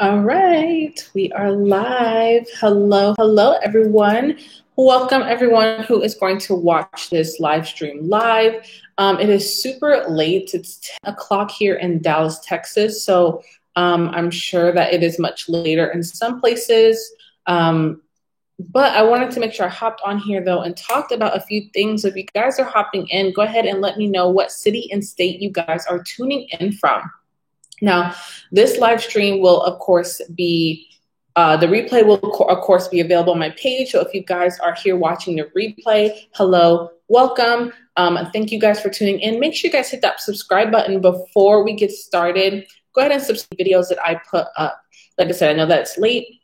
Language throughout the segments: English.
All right, we are live. Hello, everyone. Welcome, everyone who is going to watch this live stream live. It is super late. It's 10 o'clock here in Dallas, Texas. So I'm sure that it is much later in some places. But I wanted to make sure I hopped on here, though, and talked about a few things. If you guys are hopping in, go ahead and let me know what city and state you guys are tuning in from. Now, this live stream will, of course, be, the replay will, of course, be available on my page. So if you guys are here watching the replay, hello, welcome. Thank you guys for tuning in. Make sure you guys hit that subscribe button before we get started. Go ahead and subscribe to videos that I put up. Like I said, I know that it's late.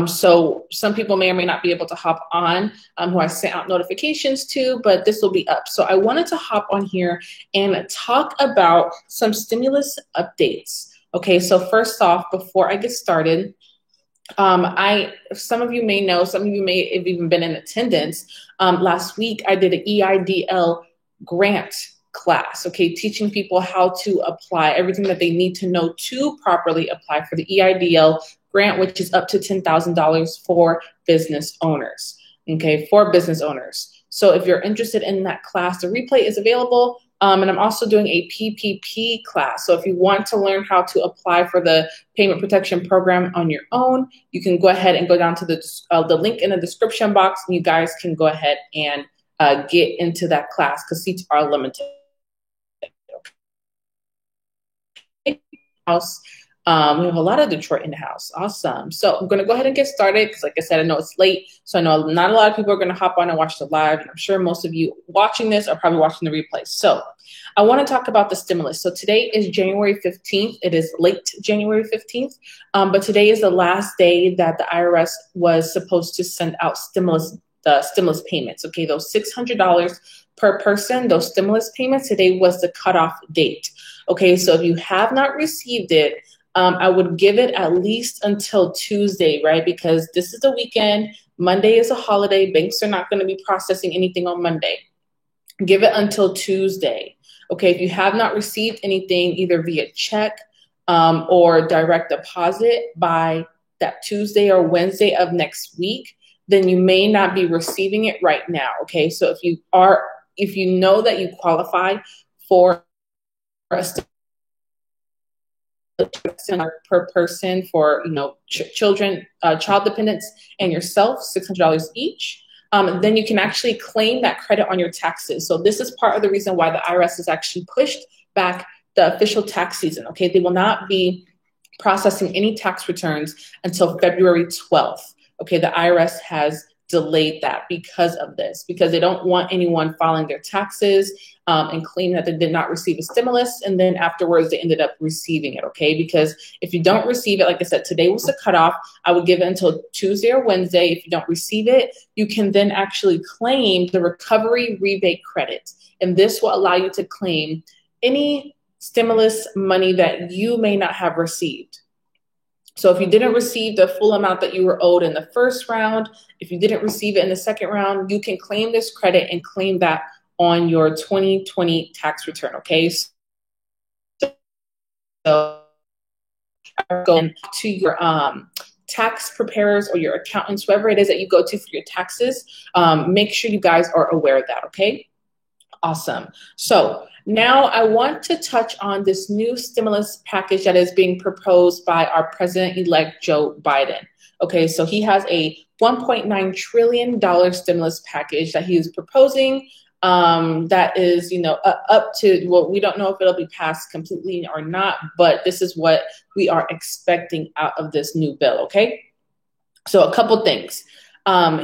So some people may or may not be able to hop on who I sent out notifications to, but this will be up. So I wanted to hop on here and talk about some stimulus updates. Okay, so first off, before I get started, some of you may know, some of you may have even been in attendance. Last week, I did an EIDL grant class, okay, teaching people how to apply everything that they need to know to properly apply for the EIDL grant, which is up to $10,000 for business owners, okay, for business owners. So if you're interested in that class, the replay is available. And I'm also doing a PPP class. So if you want to learn how to apply for the Payment Protection Program on your own, you can go ahead and go down to the link in the description box, and you guys can go ahead and get into that class because seats are limited. House. We have a lot of Detroit in the house. Awesome. So I'm going to go ahead and get started because, like I said, I know it's late. So I know not a lot of people are going to hop on and watch the live. And I'm sure most of you watching this are probably watching the replay. So I want to talk about the stimulus. So today is January 15th. It is late January 15th. But today is the last day that the IRS was supposed to send out the stimulus payments. Okay, those $600 per person, those stimulus payments, today was the cutoff date. Okay, so if you have not received it, I would give it at least until Tuesday, right? Because this is the weekend. Monday is a holiday. Banks are not going to be processing anything on Monday. Give it until Tuesday. Okay, if you have not received anything, either via check or direct deposit by that Tuesday or Wednesday of next week, then you may not be receiving it right now. Okay, so if you know that you qualify for a per person for children, child dependents, and yourself, $600 each. Then you can actually claim that credit on your taxes. So this is part of the reason why the IRS has actually pushed back the official tax season. Okay, they will not be processing any tax returns until February 12th. Okay, the IRS has delayed that because of this, because they don't want anyone filing their taxes and claiming that they did not receive a stimulus, and then afterwards they ended up receiving it, okay? Because if you don't receive it, like I said, today was the cutoff. I would give it until Tuesday or Wednesday. If you don't receive it, you can then actually claim the recovery rebate credit, and this will allow you to claim any stimulus money that you may not have received. So if you didn't receive the full amount that you were owed in the first round, if you didn't receive it in the second round, you can claim this credit and claim that on your 2020 tax return, okay? So go to your tax preparers or your accountants, whoever it is that you go to for your taxes, make sure you guys are aware of that, okay? Awesome. So now I want to touch on this new stimulus package that is being proposed by our President-elect Joe Biden. Okay, so he has a $1.9 trillion stimulus package that he is proposing that is, up to, well, we don't know if it'll be passed completely or not, but this is what we are expecting out of this new bill, okay? So a couple things.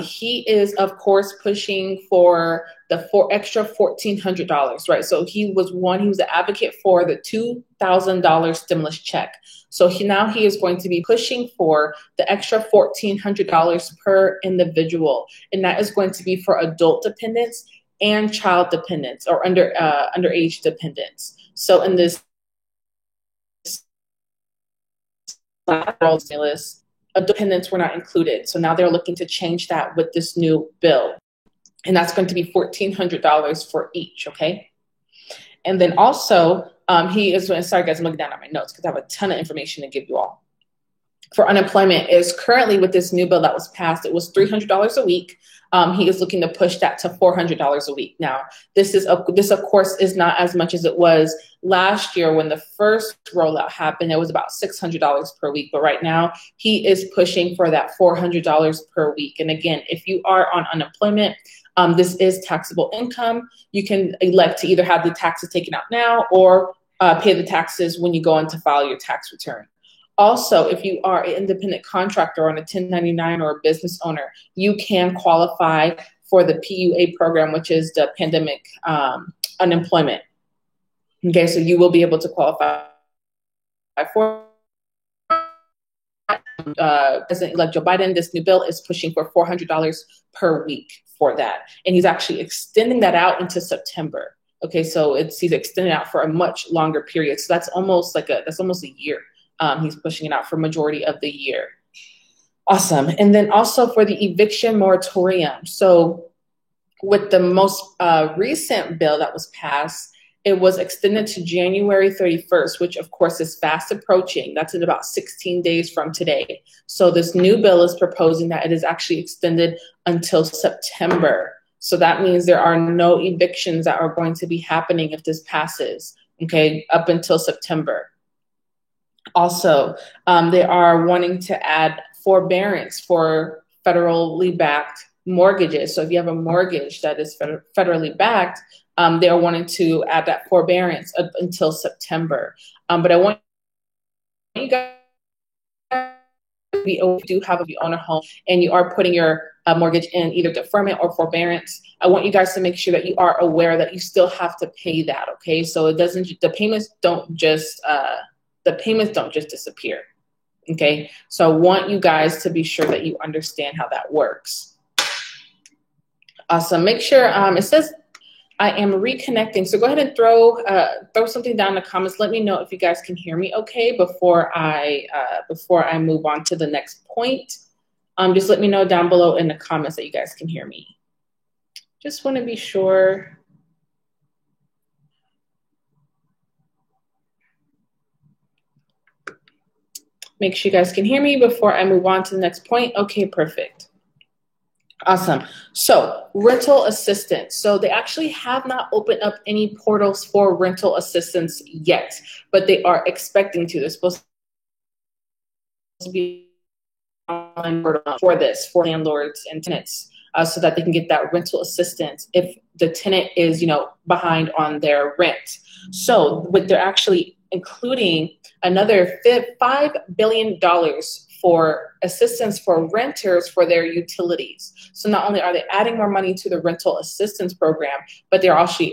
He is, of course, pushing for the extra $1,400, right? So he was the advocate for the $2,000 stimulus check. So now he is going to be pushing for the extra $1,400 per individual. And that is going to be for adult dependents and child dependents or underage dependents. So in this stimulus, dependents were not included. So now they're looking to change that with this new bill. And that's going to be $1,400 for each, okay? And then also, he is, sorry guys, I'm looking down at my notes because I have a ton of information to give you all. for unemployment is currently, with this new bill that was passed, it was $300 a week. He is looking to push that to $400 a week. Now, this of course is not as much as it was last year when the first rollout happened. It was about $600 per week, but right now he is pushing for that $400 per week. And again, if you are on unemployment, this is taxable income. You can elect to either have the taxes taken out now or pay the taxes when you go in to file your tax return. Also, if you are an independent contractor on a 1099 or a business owner, you can qualify for the PUA program, which is the pandemic unemployment. Okay, so you will be able to qualify for President-elect Joe Biden. This new bill is pushing for $400 per week for that. And he's actually extending that out into September. Okay, so he's extending out for a much longer period. So that's almost a year. He's pushing it out for majority of the year. Awesome. And then also for the eviction moratorium. So with the most recent bill that was passed, it was extended to January 31st, which of course is fast approaching. That's in about 16 days from today. So this new bill is proposing that it is actually extended until September. So that means there are no evictions that are going to be happening if this passes, okay, up until September. Also, they are wanting to add forbearance for federally backed mortgages. So if you have a mortgage that is federally backed, they are wanting to add that forbearance up until September. But I want you guys, if you do have, if you own a home and you are putting your mortgage in either deferment or forbearance, I want you guys to make sure that you are aware that you still have to pay that. Okay, so the payments don't just disappear. Okay, so I want you guys to be sure that you understand how that works. Awesome. Make sure it says I am reconnecting. So go ahead and throw something down in the comments. Let me know if you guys can hear me okay before I move on to the next point. Just let me know down below in the comments that you guys can hear me. Just want to be sure. Make sure you guys can hear me before I move on to the next point. Okay, perfect. Awesome. So rental assistance. So they actually have not opened up any portals for rental assistance yet, but they are expecting to. They're supposed to be online portal for this, for landlords and tenants, so that they can get that rental assistance if the tenant is, behind on their rent. So what they're actually including another $5 billion for assistance for renters for their utilities. So not only are they adding more money to the rental assistance program, but they're also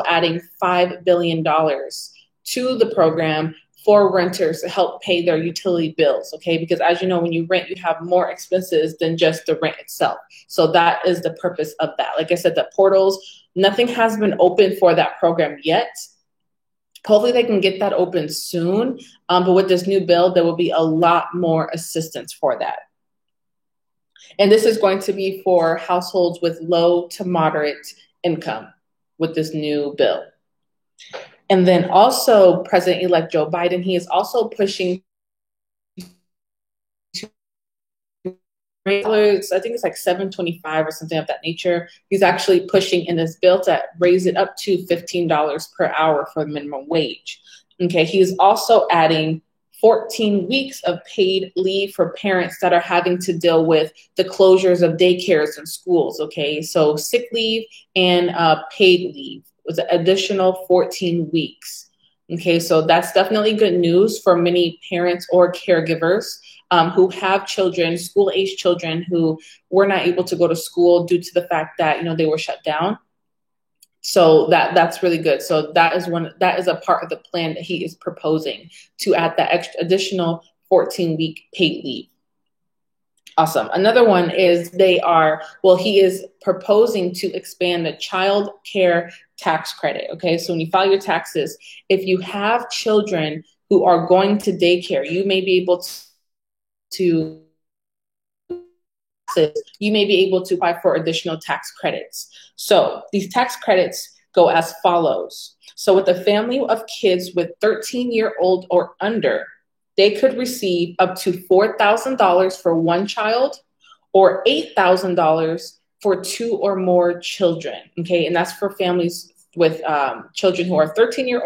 adding $5 billion to the program for renters to help pay their utility bills, okay? Because as you know, when you rent, you have more expenses than just the rent itself. So that is the purpose of that. Like I said, the portals, nothing has been open for that program yet. Hopefully they can get that open soon. But with this new bill, there will be a lot more assistance for that. And this is going to be for households with low to moderate income with this new bill. And then also President-elect Joe Biden, he is also pushing I think it's like $7.25 or something of that nature. He's actually pushing in this bill to raise it up to $15 per hour for the minimum wage. Okay, he's also adding 14 weeks of paid leave for parents that are having to deal with the closures of daycares and schools. Okay, so sick leave and paid leave with an additional 14 weeks. Okay, so that's definitely good news for many parents or caregivers who have children, school-age children who were not able to go to school due to the fact that they were shut down. So that's really good. So that is a part of the plan that he is proposing to add that additional 14-week paid leave. Awesome. Another one is he is proposing to expand the child care tax credit. Okay, so when you file your taxes, if you have children who are going to daycare, you may be able to apply for additional tax credits. So these tax credits go as follows. So with a family of kids with 13-year-old or under, they could receive up to $4,000 for one child or $8,000 for two or more children. Okay, and that's for families with children who are 13 years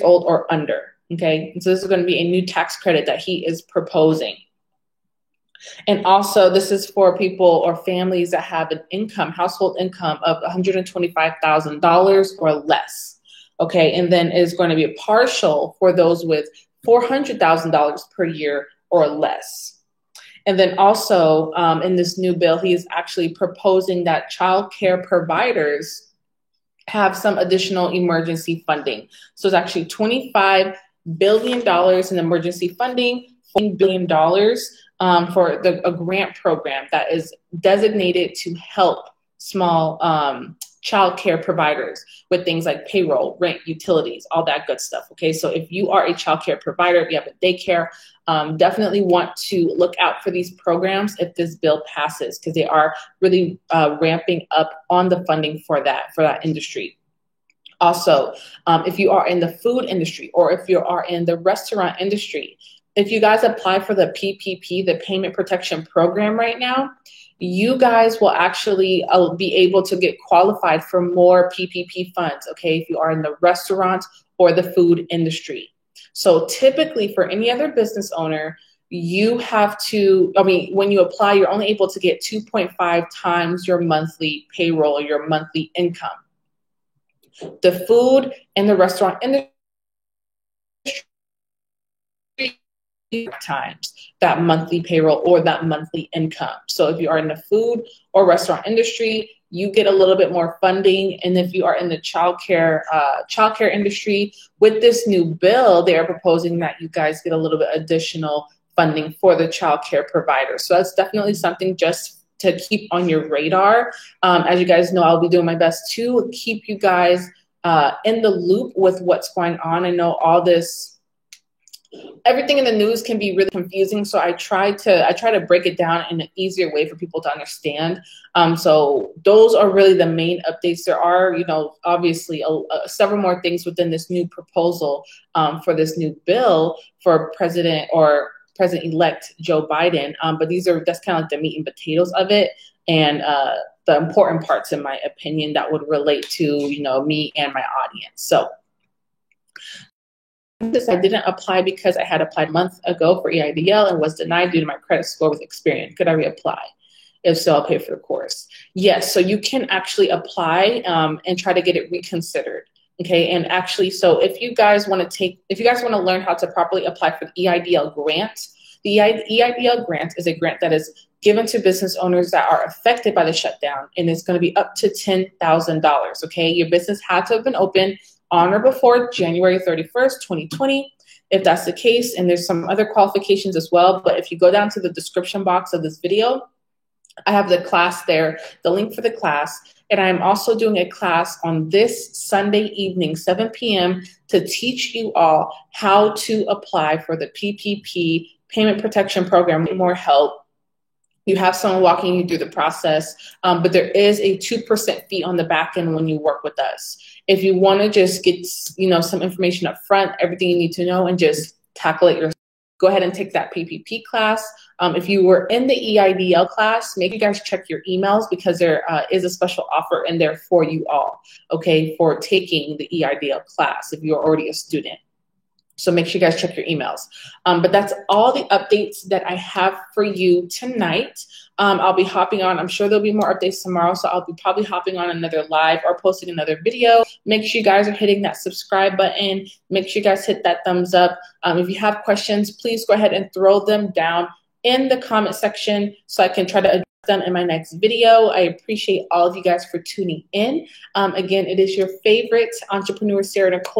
old or under. Okay, and so this is going to be a new tax credit that he is proposing. And also, this is for people or families that have an income, household income of $125,000 or less. Okay, and then is going to be a partial for those with $400,000 per year or less. And then also in this new bill, he is actually proposing that child care providers have some additional emergency funding. So it's actually $25 billion in emergency funding, $14 billion for a grant program that is designated to help small child care providers with things like payroll, rent, utilities, all that good stuff. Okay, so if you are a child care provider, if you have a daycare, definitely want to look out for these programs if this bill passes, because they are really ramping up on the funding for that industry. Also, if you are in the food industry or if you are in the restaurant industry, if you guys apply for the PPP, the Payment Protection Program right now, you guys will actually be able to get qualified for more PPP funds, okay, if you are in the restaurant or the food industry. So typically for any other business owner, you have to, when you apply, you're only able to get 2.5 times your monthly payroll or your monthly income. The food and the restaurant industry times that monthly payroll or that monthly income. So if you are in the food or restaurant industry, you get a little bit more funding. And if you are in the childcare industry, with this new bill, they are proposing that you guys get a little bit additional funding for the childcare provider. So that's definitely something just to keep on your radar. As you guys know, I'll be doing my best to keep you guys in the loop with what's going on. I know everything in the news can be really confusing, so I try to break it down in an easier way for people to understand. So those are really the main updates. There are, obviously several more things within this new proposal for this new bill for President-elect Joe Biden. But that's kind of like the meat and potatoes of it, and the important parts, in my opinion, that would relate to me and my audience. So. I didn't apply because I had applied a month ago for EIDL and was denied due to my credit score with Experian. Could I reapply? If so, I'll pay for the course. Yes, so you can actually apply and try to get it reconsidered. Okay, and actually, so if you guys want to learn how to properly apply for the EIDL grant, the EIDL grant is a grant that is given to business owners that are affected by the shutdown, and it's going to be up to $10,000. Okay, your business had to have been open on or before January 31st, 2020. If that's the case, and there's some other qualifications as well, but if you go down to the description box of this video, I have the class there, the link for the class, and I'm also doing a class on this Sunday evening, 7 p.m., to teach you all how to apply for the PPP Payment Protection Program. More help. You have someone walking you through the process, but there is a 2% fee on the back end when you work with us. If you want to just get, some information up front, everything you need to know, and just tackle it yourself, go ahead and take that PPP class. If you were in the EIDL class, make you guys check your emails, because there is a special offer in there for you all, okay, for taking the EIDL class if you're already a student. So make sure you guys check your emails. But that's all the updates that I have for you tonight. I'll be hopping on. I'm sure there'll be more updates tomorrow. So I'll be probably hopping on another live or posting another video. Make sure you guys are hitting that subscribe button. Make sure you guys hit that thumbs up. If you have questions, please go ahead and throw them down in the comment section so I can try to address them in my next video. I appreciate all of you guys for tuning in. Again, it is your favorite entrepreneur, Sarah Nicole.